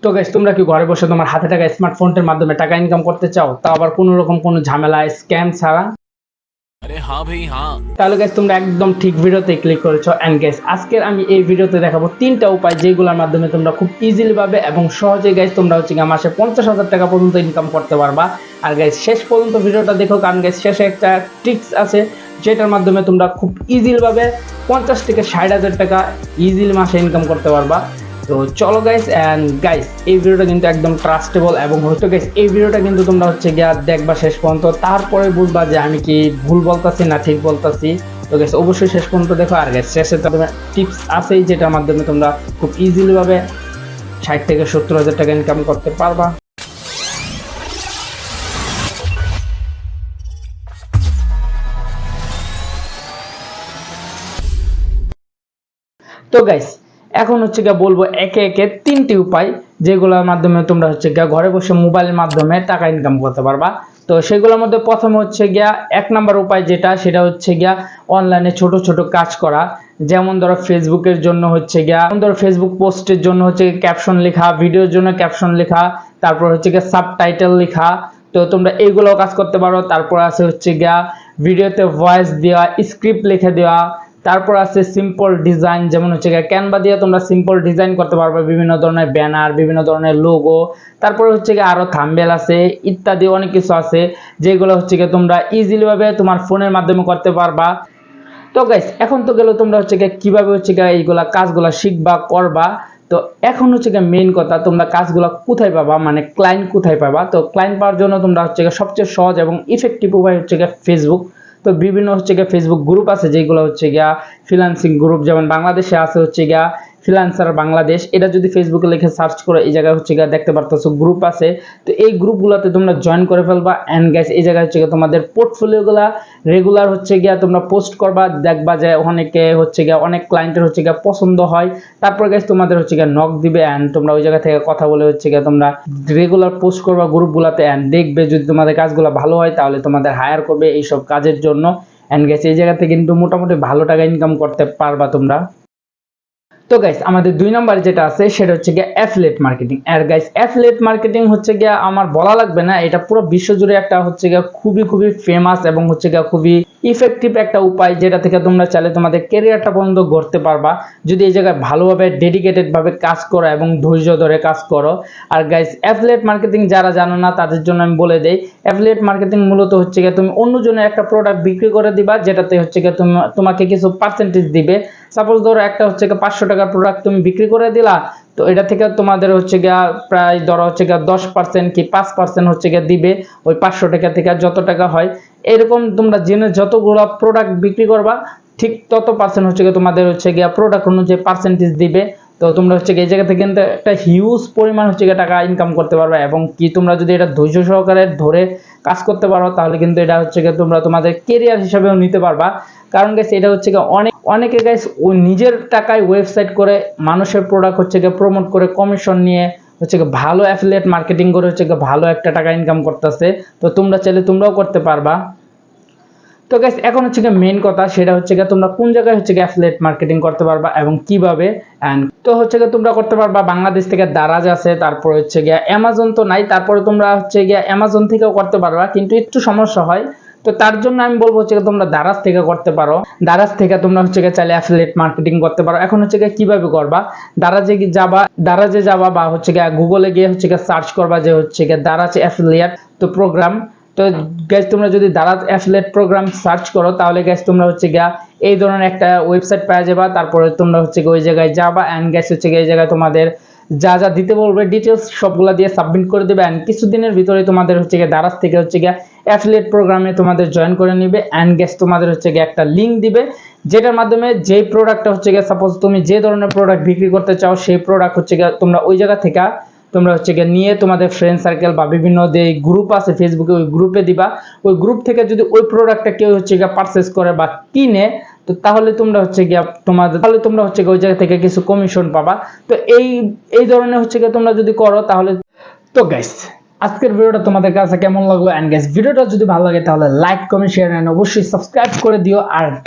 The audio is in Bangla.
তো গাইস তোমরা কি ঘরে বসে তোমার হাতে থাকা স্মার্টফোনের মাধ্যমে টাকা ইনকাম করতে চাও, তাও আবার কোনো রকম কোনো ঝামেলা স্ক্যাম ছাড়া? अरे हाँ भाई हाँ। তাহলে গাইস তোমরা একদম ঠিক ভিডিওতে ক্লিক করেছো। এন্ড গাইস আজকের আমি এই ভিডিওতে দেখাবো তিনটা উপায় যেগুলোর মাধ্যমে তোমরা খুব ইজিলি ভাবে এবং সহজে গাইস তোমরা হচ্ছে মাসে 50,000 টাকা পর্যন্ত ইনকাম করতে পারবা। আর গাইস শেষ পর্যন্ত ভিডিওটা দেখো, কারণ গাইস শেষে একটা ট্রিক্স আছে যেটার মাধ্যমে তোমরা খুব ইজিলি ভাবে 50 থেকে 60,000 টাকা ইজিলি মাসে ইনকাম করতে পারবা। তো চলো গাইস, এন্ড গাইস এই ভিডিওটা কিন্তু একদম ট্রাস্টেবল এবং হয়তো গাইস এই ভিডিওটা কিন্তু তোমরা হচ্ছে গিয়া দেখবা শেষ পর্যন্ত, তারপরে বুঝবা যে আমি কি ভুল বলতাছি না ঠিক বলতাছি। তো গাইস অবশ্যই শেষ পর্যন্ত দেখো। আর গাইস শেষে তোমাদের টিপস আছেই যেটার মাধ্যমে তোমরা খুব ইজিলি ভাবে 60 থেকে 70,000 টাকা ইনকাম করতে পারবা। তো গাইস এখন হচ্ছে গিয়া বলবো একে একে তিনটি উপায় যেগুলোর মাধ্যমে তোমরা হচ্ছে গিয়া ঘরে বসে মোবাইলের মাধ্যমে টাকা ইনকাম করতে পারবা। তো সেগুলোর মধ্যে প্রথমে হচ্ছে গিয়া এক নাম্বার উপায় যেটা, সেটা হচ্ছে গিয়া অনলাইনে ছোট ছোট কাজ করা। যেমন ধরো ফেসবুকের জন্য হচ্ছে গিয়া, ধরো ফেসবুক পোস্টের জন্য হচ্ছে ক্যাপশন লেখা, ভিডিওর জন্য ক্যাপশন লেখা, তারপর হচ্ছে গিয়া সাবটাইটেল লেখা। তো তোমরা এইগুলো কাজ করতে পারো। তারপর আছে হচ্ছে গিয়া ভিডিওতে ভয়েস দেওয়া, স্ক্রিপ্ট লিখে দেওয়া। তারপর আছে সিম্পল ডিজাইন, যেমন হচ্ছে ক্যানভা দিয়ে তোমরা সিম্পল ডিজাইন করতে পারবে, বিভিন্ন ধরনের ব্যানার, বিভিন্ন ধরনের লোগো। তারপরে হচ্ছে আরো থাম্বনেল আছে, ইত্যাদি অনেক কিছু আছে যেগুলো হচ্ছে তোমরা ইজিলি ভাবে তোমার ফোনের মাধ্যমে করতে পারবা। তো গাইস এখন তো গেল তোমরা হচ্ছে কিভাবে হচ্ছে এইগুলা কাজগুলা শিখবা করবা। তো এখন হচ্ছে মেইন কথা, তোমরা কাজগুলো কোথায় পাবা, মানে ক্লায়েন্ট কোথায় পাবা। তো ক্লায়েন্ট পাওয়ার জন্য তোমরা হচ্ছে সবচেয়ে সহজ এবং ইফেক্টিভ উপায় হচ্ছে ফেসবুক। তো বিভিন্ন হচ্ছে ফেসবুক গ্রুপ আছে যেগুলো হচ্ছে ফ্রিল্যান্সিং গ্রুপ, যেমন বাংলাদেশে আছে হচ্ছে ফ্রিল্যান্সার বাংলাদেশ। এটা যদি ফেসবুকে লিখে সার্চ করো এই জায়গায় হচ্ছে দেখতে পারতেছো গ্রুপ আছে। তো এই গ্রুপগুলোতে তোমরা জয়েন করে ফেলবা। এন্ড গাইস এই জায়গায় হচ্ছে তোমাদের পোর্টফোলিওগুলা রেগুলার হচ্ছে তোমরা পোস্ট করবা, দেখবা যে অনেকে হচ্ছে অনেক ক্লায়েন্টের হচ্ছে পছন্দ হয়। তারপর গাইস তোমাদের হচ্ছে নক দিবে এন্ড তোমরা ওই জায়গা থেকে কথা বলে হচ্ছে তোমরা রেগুলার পোস্ট করবা গ্রুপগুলোতে। এন্ড দেখবে যদি তোমাদের কাজগুলো ভালো হয় তাহলে তোমাদের হায়ার করবে এইসব কাজের জন্য। এন্ড গাইস এই জায়গা থেকে কিন্তু মোটামুটি ভালো টাকা ইনকাম করতে পারবা তোমরা। তো গাইস আমাদের 2 নাম্বার যেটা আছে সেটা হচ্ছে অ্যাফিলিয়েট মার্কেটিং। আর গাইস অ্যাফিলিয়েট মার্কেটিং হচ্ছে আমার বলা লাগবে না, এটা পুরো বিশ্বজুড়ে একটা হচ্ছে খুবই ফেমাস এবং হচ্ছে খুবই ইফেক্টিভ একটা উপায়, যেটা থেকে তোমরা চাইলে তোমাদের ক্যারিয়ারটা পর্যন্ত গড়তে পারবা যদি এই জায়গায় ভালোভাবে ডেডিকেটেড ভাবে কাজ করো এবং ধৈর্য ধরে কাজ করো। আর গাইস অ্যাফিলিয়েট মার্কেটিং যারা জানো না তাদের জন্য আমি বলে দেই, অ্যাফিলিয়েট মার্কেটিং মূলত হচ্ছে তুমি অন্যজনের একটা প্রোডাক্ট বিক্রি করে দিবা, যেটাতে হচ্ছে তোমাকে কিছু পার্সেন্টেজ দিবে। সাপোজ ধরো একটা হচ্ছে 500 টাকার প্রোডাক্ট তুমি বিক্রি করে দিলা, তো এটা থেকে তোমাদের হচ্ছে প্রায় ধরো হচ্ছে 10% কি 5% হচ্ছে দিবে ওই 500 টাকা থেকে যত টাকা হয়। এরকম তোমরা জেনে যতগুলো প্রোডাক্ট বিক্রি করবা ঠিক তত পার্সেন্ট হচ্ছে তোমাদের হচ্ছে প্রোডাক্ট অনুযায়ী পার্সেন্টেজ দিবে। তো তোমরা হচ্ছে এই জায়গা থেকে কিন্তু একটা হিউজ পরিমাণ হচ্ছে টাকা ইনকাম করতে পারবে। এবং কি তোমরা যদি এটা ধৈর্য সহকারে ধরে কাজ করতে পারো তাহলে কিন্তু এটা হচ্ছে তোমরা তোমাদের ক্যারিয়ার হিসেবেও নিতে পারবা। কারণ গাইস এটা হচ্ছে অনেকে গাইস ওই নিজের টাকায় ওয়েবসাইট করে মানুষের প্রোডাক্ট হচ্ছে প্রমোট করে কমিশন নিয়ে হচ্ছে ভালো অ্যাফিলিয়েট মার্কেটিং করে হচ্ছে ভালো একটা টাকা ইনকাম করতেছে। তো তোমরা চাইলে তোমরাও করতে পারবা। তো গাইস এখন হচ্ছে মেইন কথা, সেটা হচ্ছে তোমরা কোন জায়গায় হচ্ছে অ্যাফিলিয়েট মার্কেটিং করতে পারবা এবং কিভাবে। এন্ড তো হচ্ছে তোমরা করতে পারবা বাংলাদেশ থেকে দারাজ আছে, তারপর হচ্ছে অ্যামাজন তো নাই, তারপরে তোমরা হচ্ছে অ্যামাজন থেকেও করতে পারবা, কিন্তু একটু সমস্যা হয়। তো তার জন্য আমি বলবো হচ্ছে তোমরা দারাজ থেকে করতে পারো। দারাজ থেকে তোমরা হচ্ছে চাইলে অ্যাফিলিয়েট মার্কেটিং করতে পারো। এখন হচ্ছে কিভাবে করবা, দারাজে যাবা বা হচ্ছে গুগলে গিয়ে হচ্ছে সার্চ করবা যে হচ্ছে দারাজ অ্যাফিলিয়েট তো প্রোগ্রাম। তো গাইস তোমরা যদি দারাজ অ্যাফিলিয়েট প্রোগ্রাম সার্চ করো তাহলে গাইস তোমরা হচ্ছে এই ধরনের একটা ওয়েবসাইট পেয়ে যাবা। তারপরে তোমরা হচ্ছে ওই জায়গায় যাবা এন্ড গাইস হচ্ছে এই জায়গায় তোমাদের যা যা দিতে বলবে ডিটেলস সবগুলা দিয়ে সাবমিট করে দেবে। এন্ড কিছুদিনের ভিতরে তোমাদের হচ্ছে দারাজ থেকে হচ্ছে অ্যাফিলিয়েট প্রোগ্রামে তোমাদের জয়েন করে নিবে। এন্ড গাইস তোমাদের হচ্ছে একটা লিংক দিবে, যেটার মাধ্যমে যে প্রোডাক্টটা হচ্ছে সাপোজ তুমি যে ধরনের প্রোডাক্ট বিক্রি করতে চাও সেই প্রোডাক্ট হচ্ছে তোমরা ওই জায়গা থেকে তোমরা হচ্ছে নিয়ে তোমাদের ফ্রেন্ড সার্কেল বা বিভিন্ন যে গ্রুপ আছে ফেসবুকে ওই গ্রুপে দিবা। ওই গ্রুপ থেকে যদি ওই প্রোডাক্টটা কেউ হচ্ছে পারচেস করে বা কিনে, তো তাহলে তোমরা হচ্ছে তোমরা হচ্ছে ওই জায়গা থেকে কিছু কমিশন পাবা। তো এই ধরনের হচ্ছে তোমরা যদি করো তাহলে। তো গাইস আজকের ভিডিওটা তোমাদের কাছে কেমন লাগলো? এন্ড গাইস ভিডিওটা যদি ভালো লাগে তাহলে লাইক কমেন্ট শেয়ার এন্ড অবশ্যই সাবস্ক্রাইব করে দিও। আর